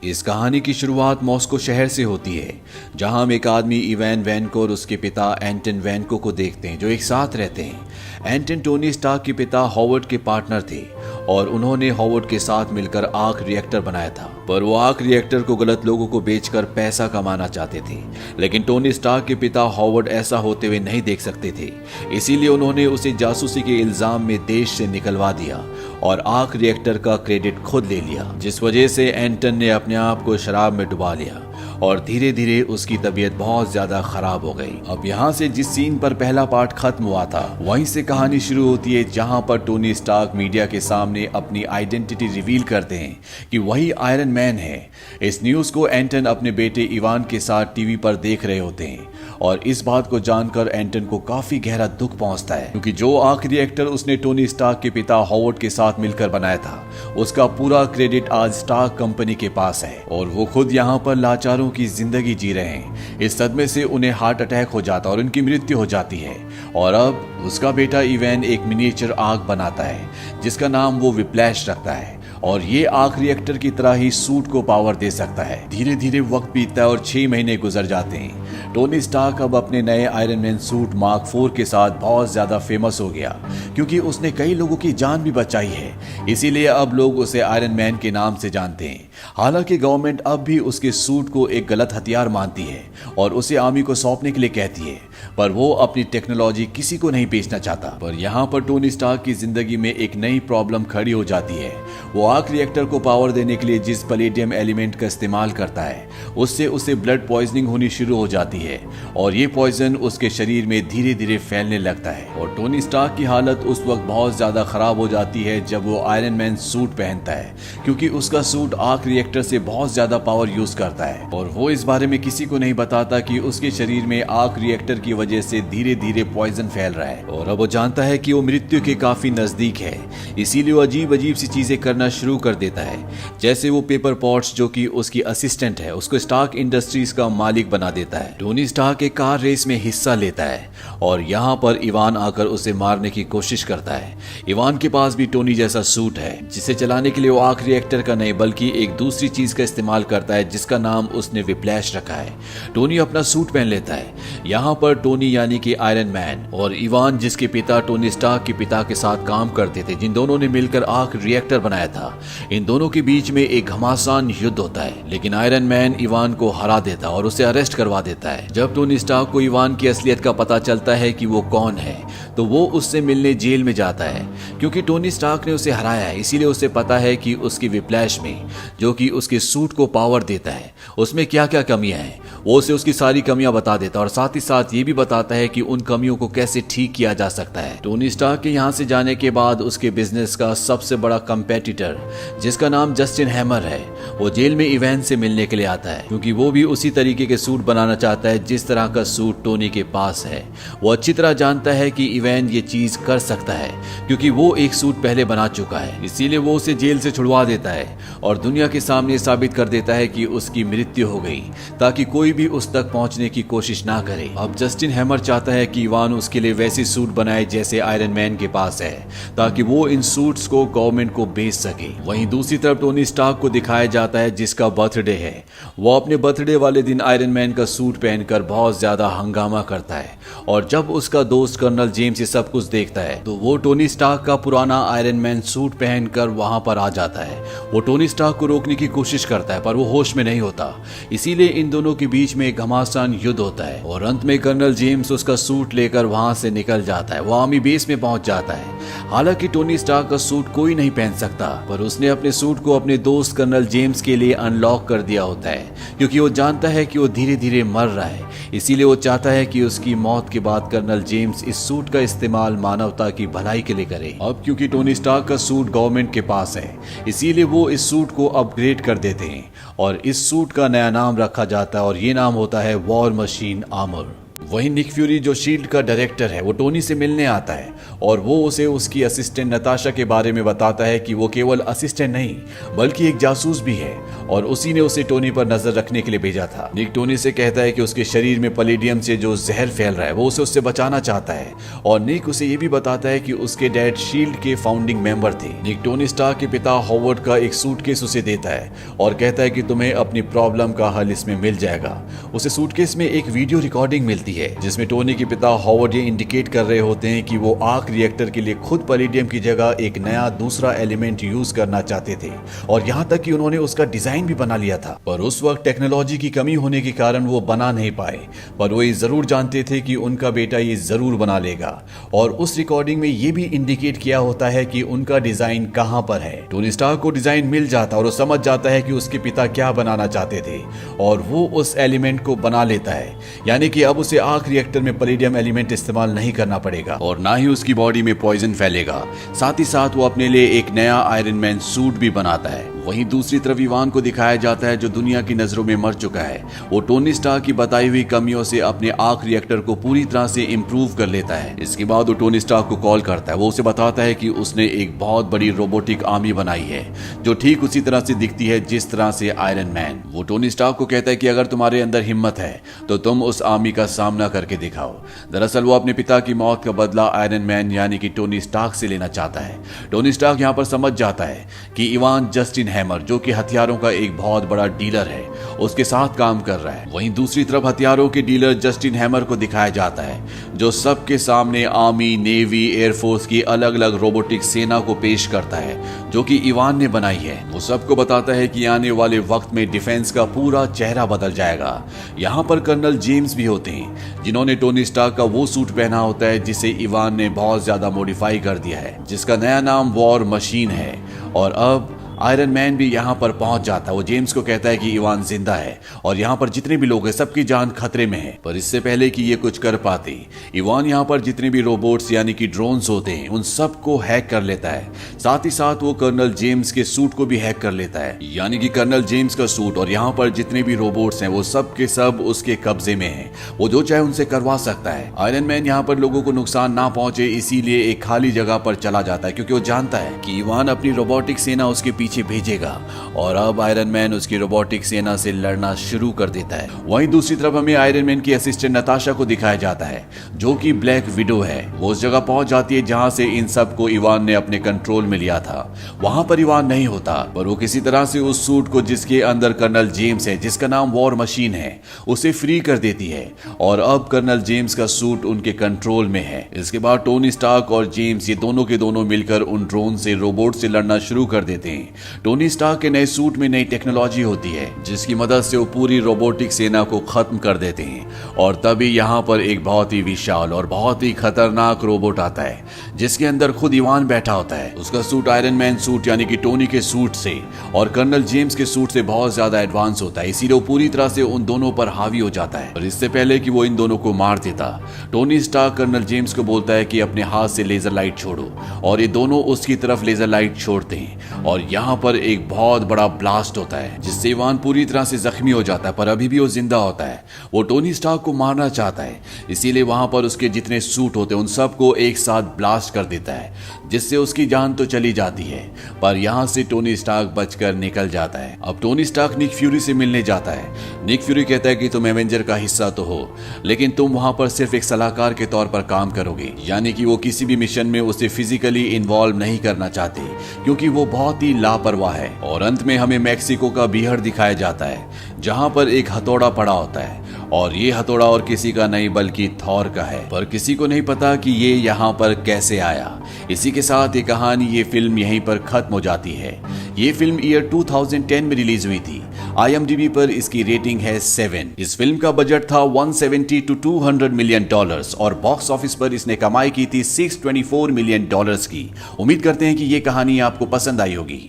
इस कहानी की शुरुआत मॉस्को शहर से होती है, जहां हम एक आदमी इवान वैनको और उसके पिता एंटन वैनको को देखते हैं, जो एक साथ रहते हैं। एंटन टोनी स्टार्क के पिता हॉवर्ड के पार्टनर थे और उन्होंने हॉवर्ड के साथ मिलकर आर्क रिएक्टर बनाया था, पर वो आर्क रिएक्टर को गलत लोगों को बेचकर पैसा कमाना चाहते थे। लेकिन टोनी स्टार्क के पिता हॉवर्ड ऐसा होते हुए नहीं देख सकते थे, इसीलिए उन्होंने उसे जासूसी के इल्जाम में देश से निकलवा दिया और आर्क रिएक्टर का क्रेडिट खुद ले लिया, जिस वजह से एंटन ने अपने आप को शराब में डुबा लिया और धीरे धीरे उसकी तबीयत बहुत ज्यादा खराब हो गई। अब यहाँ से जिस सीन पर पहला पार्ट खत्म हुआ था, वहीं से कहानी शुरू होती है, जहाँ पर टोनी स्टार्क मीडिया के सामने अपनी आइडेंटिटी रिवील करते हैं कि वही आयरन मैन है। इस न्यूज को एंटन अपने बेटे इवान के साथ टीवी पर देख रहे होते हैं और इस बात को जानकर एंटन को काफी गहरा दुख पहुंचता है, क्योंकि जो आर्क रिएक्टर उसने टोनी स्टार्क के पिता हॉवर्ड के साथ मिलकर बनाया था, उसका पूरा क्रेडिट आज स्टार्क कंपनी के पास है और वो खुद यहाँ पर लाचारों की जिंदगी जी रहे हैं। इस सदमे से उन्हें हार्ट अटैक हो जाता और उनकी मृत्यु हो जाती है और अब उसका बेटा इवान एक मिनिएचर आग बनाता है, जिसका नाम वो विप्लैश रखता है और ये आर्क रिएक्टर की तरह ही सूट को पावर दे सकता है। धीरे धीरे वक्त बीतता है और 6 महीने गुजर जाते हैं। टोनी स्टार्क अब अपने नए आयरन मैन सूट मार्क 4 के साथ बहुत ज्यादा फेमस हो गया, क्योंकि उसने कई लोगों की जान भी बचाई है, इसीलिए अब लोग उसे आयरन मैन के नाम से जानते हैं। हालांकि गवर्नमेंट अब भी उसके सूट को एक गलत हथियार मानती है और उसे आर्मी को सौंपने के लिए कहती है, पर वो अपनी टेक्नोलॉजी किसी को नहीं बेचना चाहता। पर यहाँ पर टोनी स्टार्क की जिंदगी में एक नई प्रॉब्लम खड़ी हो जाती है। वो आर्क रिएक्टर को पावर देने के लिए जिस पैलेडियम एलिमेंट का इस्तेमाल करता है, उससे उसे ब्लड पॉइजनिंग होनी शुरू हो जाती है और ये पॉइजन उसके शरीर में धीरे धीरे फैलने लगता है और टोनी स्टार्क की हालत उस वक्त बहुत ज्यादा खराब हो जाती है जब वो आयरन मैन सूट पहनता है, क्योंकि उसका सूट आर्क रिएक्टर से बहुत ज्यादा पावर यूज करता है और वो इस बारे में किसी को नहीं बताता कि उसके शरीर में आर्क रिएक्टर की वजह से धीरे धीरे पॉइजन फैल रहा है और अब वो जानता है कि वो मृत्यु के काफी नजदीक है। इसीलिए वो अजीब अजीब सी चीजें करना शुरू कर देता है, जैसे वो पेपर पॉट्स, जो कि उसकी असिस्टेंट है, उसको स्टार्क इंडस्ट्रीज का मालिक बना देता है। टोनी स्टार्क एक कार रेस में हिस्सा लेता है और यहाँ पर इवान आकर उसे मारने की कोशिश करता है। इवान के पास भी टोनी जैसा सूट है, जिसे चलाने के लिए वो आर्क रिएक्टर का नहीं बल्कि एक दूसरी चीज का इस्तेमाल करता है, जिसका नाम उसने विप्लैश रखा है। टोनी अपना सूट पहन लेता है। यहाँ पर टोनी यानी कि आयरन मैन और इवान, जिसके पिता टोनी स्टार्क के पिता के साथ काम करते थे, जिन दोनों ने मिलकर आर्क रिएक्टर बनाया था, इन दोनों के बीच में एक घमासान युद्ध होता है। लेकिन आयरन मैन इवान को हरा देता और उसे अरेस्ट करवा देता है। जब टोनी स्टार्क को इवान की असलियत का पता चलता है कि वो कौन है, तो वो उससे मिलने जेल में जाता है, क्योंकि टोनी स्टार्क ने उसे हराया है। इसीलिए उसे पता है कि उसकी विप्लैश में, जो कि उसके सूट को पावर देता है, उसमें क्या क्या कमियां हैं। वो उसे उसकी सारी कमियां बता देता और साथ ही साथ ये भी बताता है कि उन कमियों को कैसे ठीक किया जा सकता है। टोनी स्टार्क के यहाँ से जाने के बाद उसके बिजनेस का सबसे बड़ा कंपेटिटर, जिसका नाम जस्टिन हैमर है, वो जेल में इवान से मिलने के लिए आता है, क्योंकि वो भी उसी तरीके के सूट बनाना चाहता है जिस तरह का सूट टोनी के पास है। वो अच्छी तरह जानता है कि इवान ये चीज कर सकता है, क्योंकि वो एक सूट पहले बना चुका है। इसीलिए वो उसे जेल से छुड़वा देता है और दुनिया के सामने साबित कर देता है कि उसकी मृत्यु हो गई, ताकि कोई भी उस तक पहुंचने की कोशिश ना करे। अब जस्टिन हैमर चाहता है कि इवान उसके लिए वैसी सूट बनाए जैसे आयरन मैन के पास है, ताकि वो इन सूट्स को गवर्नमेंट को बेच सके। वहीं दूसरी तरफ टोनी स्टार्क को दिखाया जाता है, जिसका बर्थडे है। वो अपने बर्थडे वाले दिन आयरन मैन का सूट पहनकर बहुत ज्यादा हंगामा करता है और जब उसका दोस्त कर्नल जेम्स ये सब कुछ देखता है, तो वो टोनी स्टार्क का पुराना आयरन मैन सूट पहनकर वहां पर आ जाता है। वो टोनी स्टार्क को रोकने की कोशिश करता है, पर वो होश में नहीं होता। इसीलिए इन दोनों के बीच में एक घमासान युद्ध होता है और अंत में कर्नल जेम्स उसका सूट लेकर वहां से निकल जाता है। वो आर्मी बेस में पहुंच जाता है। हालांकि टोनी स्टार्क का सूट कोई नहीं पहन सकता, पर उसने अपने सूट को अपने दोस्त कर्नल जेम्स के लिए अनलॉक कर दिया होता है, क्योंकि वो जानता है कि वो धीरे धीरे मर रहा है। इसीलिए वो चाहता है कि उसकी मौत के बाद कर्नल जेम्स इस सूट का इस्तेमाल मानवता की भलाई के लिए करे। अब क्योंकि टोनी स्टार्क का सूट गवर्नमेंट के पास है, इसीलिए वो इस सूट को अपग्रेड कर देते हैं और इस सूट का नया नाम रखा जाता है और ये नाम होता है वॉर मशीन आर्मर। वहीं निक फ्यूरी जो शील्ड का डायरेक्टर है वो टोनी से मिलने आता है और वो उसे उसकी असिस्टेंट नताशा के बारे में बताता है कि वो केवल असिस्टेंट नहीं बल्कि एक जासूस भी है और उसी ने उसे टोनी पर नजर रखने के लिए भेजा था। निक टोनी से कहता है कि उसके शरीर में पैलेडियम से जो जहर फैल रहा है वो उसे उससे बचाना चाहता है और निक उसे ये भी बताता है कि उसके डैड शील्ड के फाउंडिंग मेंबर थे। निक टोनी स्टार्क के पिता हॉवर्ड का एक सूटकेस उसे देता है और कहता है कि तुम्हें अपनी प्रॉब्लम का हल इसमें मिल जाएगा। उसे सूटकेस में एक वीडियो रिकॉर्डिंग मिलती है जिसमें टोनी के पिता हॉवर्ड ये इंडिकेट कर रहे होते हैं कि वो आर्क रिएक्टर के लिए खुद पैलेडियम की जगह एक नया दूसरा एलिमेंट यूज करना चाहते थे और यहाँ तक कि उन्होंने उसका डिजाइन भी बना लिया था, पर उस वक्त टेक्नोलॉजी की कमी होने के कारण वो बना नहीं पाए। पर वो ये जरूर जानते थे कि उनका बेटा ये जरूर बना लेगा और उस रिकॉर्डिंग में ये भी इंडिकेट किया होता है कि उनका डिजाइन कहां पर है। टोनी स्टार्क को डिजाइन मिल जाता और वो समझ जाता है कि उसके पिता क्या बनाना चाहते थे और वो उस एलिमेंट को बना लेता है, यानी कि अब उसे आर्क रिएक्टर में पैलेडियम एलिमेंट इस्तेमाल नहीं करना पड़ेगा और ना ही उसकी बॉडी में पॉइजन फैलेगा। साथ ही साथ वो अपने लिए एक नया आयरन मैन सूट भी बनाता है। वहीं दूसरी तरफ इवान को दिखाया जाता है जो दुनिया की नजरों में मर चुका है। वो टोनी स्टार्क की बताई हुई कमियों से अपने आर्क रिएक्टर को पूरी तरह से इम्प्रूव कर लेता है। इसके बाद वो टोनी स्टार्क को कॉल करता है। वो उसे बताता है कि उसने एक बहुत बड़ी रोबोटिक आर्मी बनाई है जो ठीक उसी तरह से दिखती है जिस तरह से आयरन मैन। वो टोनी स्टार्क को कहता है कि अगर तुम्हारे अंदर हिम्मत है तो तुम उस आर्मी का सामना करके दिखाओ। दरअसल वो अपने पिता की मौत का बदला आयरन मैन यानी कि टोनी स्टार्क से लेना चाहता है। टोनी स्टार्क यहाँ पर समझ जाता है कि इवान जस्टिन हैमर जो कि हथियारों का एक बहुत बड़ा डीलर है उसके साथ काम कर रहा है। वहीं दूसरी तरफ हथियारों के डीलर जस्टिन हैमर को दिखाया जाता है जो सबके सामने आर्मी, नेवी, एयरफोर्स की अलग अलग रोबोटिक सेना को पेश करता है जो कि इवान ने बनाई है। वो सबको बताता है कि आने वाले वक्त में डिफेंस का पूरा चेहरा बदल जाएगा। यहाँ पर कर्नल जेम्स भी होते हैं जिन्होंने टोनी स्टार्क का वो सूट पहना होता है जिसे इवान ने बहुत ज्यादा मॉडिफाई कर दिया है, जिसका नया नाम वॉर मशीन है। और अब आयरन मैन भी यहाँ पर पहुंच जाता है। वो जेम्स को कहता है कि इवान जिंदा है और यहाँ पर जितने भी लोग हैं सबकी जान खतरे में है। पर इससे पहले कि ये कुछ कर पाते इवान यहाँ पर जितने भी रोबोट्स यानी कि ड्रोन्स होते हैं उन सबको हैक कर लेता है। साथ ही साथ वो कर्नल जेम्स के सूट को भी हैक कर लेता है, यानी कि कर्नल जेम्स का सूट और यहाँ पर जितने भी रोबोट्स हैं वो सब के सब उसके कब्जे में है। वो जो चाहे उनसे करवा सकता है। आयरन मैन यहाँ पर लोगों को नुकसान ना पहुंचे इसीलिए एक खाली जगह पर चला जाता है क्योंकि वो जानता है कि इवान अपनी रोबोटिक सेना उसके पीछे भेजेगा और अब आयरन मैन उसकी रोबोटिक सेना से लड़ना शुरू कर देता है। वहीं दूसरी तरफ हमें आयरन मैन की असिस्टेंट नताशा को दिखाया जाता है जो कि ब्लैक विडो है। वो उस जगह पहुंच जाती है जहां से इन सब को इवान ने अपने कंट्रोल में लिया था। वहां पर इवान नहीं होता पर वो किसी तरह से उस सूट को जिसके अंदर कर्नल जेम्स है जिसका नाम वॉर मशीन है उसे फ्री कर देती है और अब कर्नल जेम्स का सूट उनके कंट्रोल में है। इसके बाद टोनी स्टार्क और जेम्स ये दोनों के दोनों मिलकर उन ड्रोन से रोबोट से लड़ना शुरू कर देते हैं। टोनी स्टार्क के नए सूट में नई टेक्नोलॉजी होती है जिसकी मदद से वो पूरी रोबोटिक सेना को खत्म कर देते हैं और तभी यहाँ पर एक बहुत ही विशाल और बहुत ही खतरनाक रोबोट आता है जिसके अंदर खुद इवान बैठा होता है। उसका सूट आयरन मैन सूट यानी कि टोनी के सूट से और कर्नल जेम्स के सूट से बहुत ज्यादा एडवांस होता है, इसीलिए वो पूरी तरह से उन दोनों पर हावी हो जाता है। और इससे पहले कि वो इन दोनों को मार देता टोनी स्टार्क कर्नल जेम्स को बोलता है कि अपने हाथ से लेजर लाइट छोड़ो और ये दोनों उसकी तरफ लेजर लाइट छोड़ते हैं और यहाँ पर एक बहुत बड़ा ब्लास्ट होता है जिससे इवान पूरी तरह से जख्मी हो जाता है पर अभी भी वो जिंदा होता है। वो टोनी स्टार्क को मारना चाहता है इसीलिए वहां पर उसके जितने सूट होते हैं उन सबको एक साथ ब्लास्ट कर देता है जिससे उसकी जान तो चली जाती है पर यहाँ से टोनी स्टार्क बचकर निकल जाता है। अब टोनी स्टार्क निक फ्यूरी से मिलने जाता है। निक फ्यूरी कहता है कि तुम एवेंजर का हिस्सा तो हो लेकिन तुम वहां पर सिर्फ एक सलाहकार के तौर पर काम करोगे, यानी कि वो किसी भी मिशन में उसे फिजिकली इन्वॉल्व नहीं करना चाहते क्योंकि वो बहुत ही लापरवाह है। और अंत में हमें मैक्सिको का बीहड़ दिखाया जाता है जहां पर एक हथौड़ा पड़ा होता है और ये हथौड़ा और किसी का नहीं बल्कि थॉर का है, पर किसी को नहीं पता कि ये यहाँ पर कैसे आया। इसी के साथ ये कहानी, ये फिल्म यहीं पर खत्म हो जाती है। ये फिल्म ईयर 2010 में रिलीज हुई थी। IMDb पर इसकी रेटिंग है 7। इस फिल्म का बजट था 170 to 200 मिलियन डॉलर्स और बॉक्स ऑफिस पर इसने कमाई की थी 624 मिलियन डॉलर्स की। उम्मीद करते हैं कि ये कहानी आपको पसंद आई होगी।